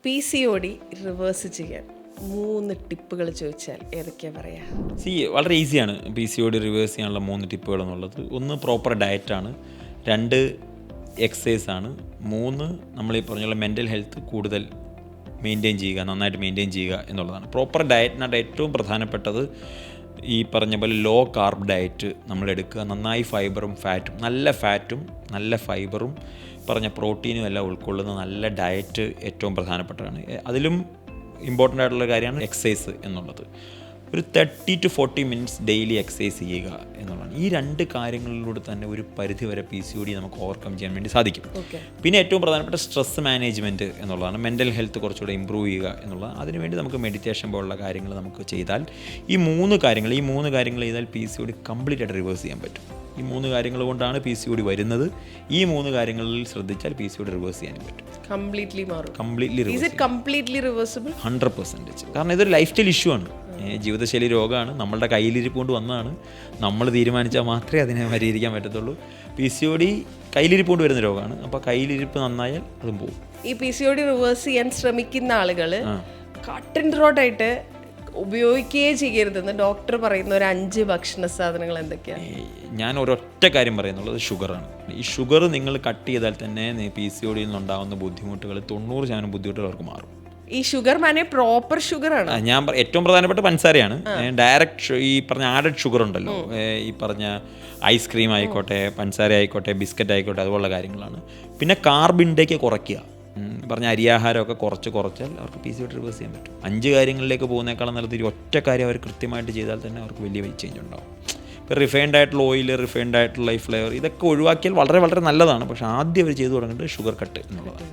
PCOD reverse ചെയ്യാൻ 3 ടിപ്പുകൾ ചോദിച്ചാൽ ഏതൊക്കെയാണ് പറയാ? വളരെ ഈസിയാണ് PCOD റിവേഴ്സ് ചെയ്യാനുള്ള 3 ടിപ്പുകൾ എന്നുള്ളത്. 1 പ്രോപ്പർ ഡയറ്റാണ്, 2 എക്സസൈസ് ആണ്, 3 നമ്മൾ ഈ പറഞ്ഞുള്ള മെൻ്റൽ ഹെൽത്ത് കൂടുതൽ മെയിൻറ്റെയിൻ ചെയ്യുക, നന്നായിട്ട് മെയിൻറ്റെയിൻ ചെയ്യുക എന്നുള്ളതാണ്. പ്രോപ്പർ ഡയറ്റിനായിട്ട് ഏറ്റവും പ്രധാനപ്പെട്ടത് ഈ പറഞ്ഞ പോലെ ലോ കാർബ് ഡയറ്റ് നമ്മൾ എടുക്കുക. നന്നായി ഫൈബറും ഫാറ്റും, നല്ല ഫൈബറും പറഞ്ഞ പ്രോട്ടീനും എല്ലാം ഉൾക്കൊള്ളുന്ന നല്ല ഡയറ്റ് ഏറ്റവും പ്രധാനപ്പെട്ടതാണ്. അതിലും ഇമ്പോർട്ടൻ്റ് ആയിട്ടുള്ള കാര്യമാണ് എക്സസൈസ് എന്നുള്ളത്. ഒരു 30 to 40 മിനിറ്റ്സ് ഡെയിലി എക്സസൈസ് ചെയ്യുക എന്നുള്ളതാണ്. ഈ 2 കാര്യങ്ങളിലൂടെ തന്നെ ഒരു പരിധിവരെ PCOD നമുക്ക് ഓവർകം ചെയ്യാൻ വേണ്ടി സാധിക്കും. പിന്നെ ഏറ്റവും പ്രധാനപ്പെട്ട സ്ട്രെസ് മാനേജ്മെൻറ്റ് എന്നുള്ളതാണ്. മെൻ്റൽ ഹെൽത്ത് കുറച്ചുകൂടെ ഇമ്പ്രൂവ് ചെയ്യുക എന്നുള്ളതാണ്. അതിനുവേണ്ടി നമുക്ക് മെഡിറ്റേഷൻ പോലുള്ള കാര്യങ്ങൾ നമുക്ക് ചെയ്താൽ ഈ 3 കാര്യങ്ങൾ ചെയ്താൽ PCOD കംപ്ലീറ്റ് ആയിട്ട് റിവേഴ്സ് ചെയ്യാൻ പറ്റും. ഈ 3 കാര്യങ്ങൾ കൊണ്ടാണ് PCOD വരുന്നത്. ഈ 3 കാര്യങ്ങളിൽ ശ്രദ്ധിച്ചാൽ PCOD റിവേഴ്സ് ചെയ്യാൻ പറ്റും. കംപ്ലീറ്റ്ലി 100%. കാരണം ഇതൊരു ലൈഫ് സ്റ്റൈൽ ഇഷ്യൂ ആണ്, ജീവിതശൈലി രോഗമാണ്, നമ്മളുടെ കയ്യിലിരിപ്പ് കൊണ്ട് വന്നതാണ്. നമ്മൾ തീരുമാനിച്ചാൽ മാത്രമേ അതിനെ പരിഹരിക്കാൻ പറ്റത്തുള്ളൂ. PCOD കയ്യിലിരിപ്പ് കൊണ്ട് വരുന്ന രോഗമാണ്. അപ്പോൾ കയ്യിലിരിപ്പ് നന്നായാൽ അതും പോകും. ഈ PCOD റിവേഴ്സ് ചെയ്യാൻ ശ്രമിക്കുന്ന ആളുകൾ കട്ട് ആൻഡ് റോഡായിട്ട് ഉപയോഗിക്കുകയേ ചെയ്യരുതെന്ന് ഡോക്ടർ പറയുന്ന ഒരു 5 ഭക്ഷണ സാധനങ്ങൾ എന്തൊക്കെയാണ്? ഞാൻ ഒരൊറ്റ കാര്യം പറയുന്നുള്ളത് ഷുഗറാണ്. ഈ ഷുഗർ നിങ്ങൾ കട്ട് ചെയ്താൽ തന്നെ PCOD നിന്നുണ്ടാകുന്ന ബുദ്ധിമുട്ടുകൾ 90% ബുദ്ധിമുട്ടുകൾ അവർക്ക് മാറും. ഈ ഷുഗർ മാനെ പ്രോപ്പർ ഷുഗറാണ്. ഞാൻ ഏറ്റവും പ്രധാനപ്പെട്ട പഞ്ചസാരയാണ്. ഡയറക്റ്റ് ഈ പറഞ്ഞ ആഡഡ് ഷുഗർ ഉണ്ടല്ലോ, ഈ പറഞ്ഞ ഐസ്ക്രീം ആയിക്കോട്ടെ, പഞ്ചസാര ആയിക്കോട്ടെ, ബിസ്ക്കറ്റ് ആയിക്കോട്ടെ, അതുപോലുള്ള കാര്യങ്ങളാണ്. പിന്നെ കാർബ് ഇൻടേക്ക് കുറയ്ക്കുക, പറഞ്ഞ അരിയാഹാരമൊക്കെ കുറച്ചാൽ അവർക്ക് PCOD റിവേഴ്സ് ചെയ്യാൻ പറ്റും. 5 കാര്യങ്ങളിലേക്ക് പോകുന്നേക്കാളും നല്ലത് ഒറ്റ കാര്യം അവർ കൃത്യമായിട്ട് ചെയ്താൽ തന്നെ അവർക്ക് വലിയ ചേഞ്ച് ഉണ്ടാവും. ഇപ്പോൾ റിഫൈൻഡ് ആയിട്ടുള്ള ഓയിൽ, റിഫൈൻഡ് ആയിട്ടുള്ള ഈ ഫ്ലേവർ, ഇതൊക്കെ ഒഴിവാക്കിയാൽ വളരെ വളരെ നല്ലതാണ്. പക്ഷേ ആദ്യം അവർ ചെയ്തു തുടങ്ങേണ്ടത് ഷുഗർ കട്ട് എന്നുള്ളതാണ്.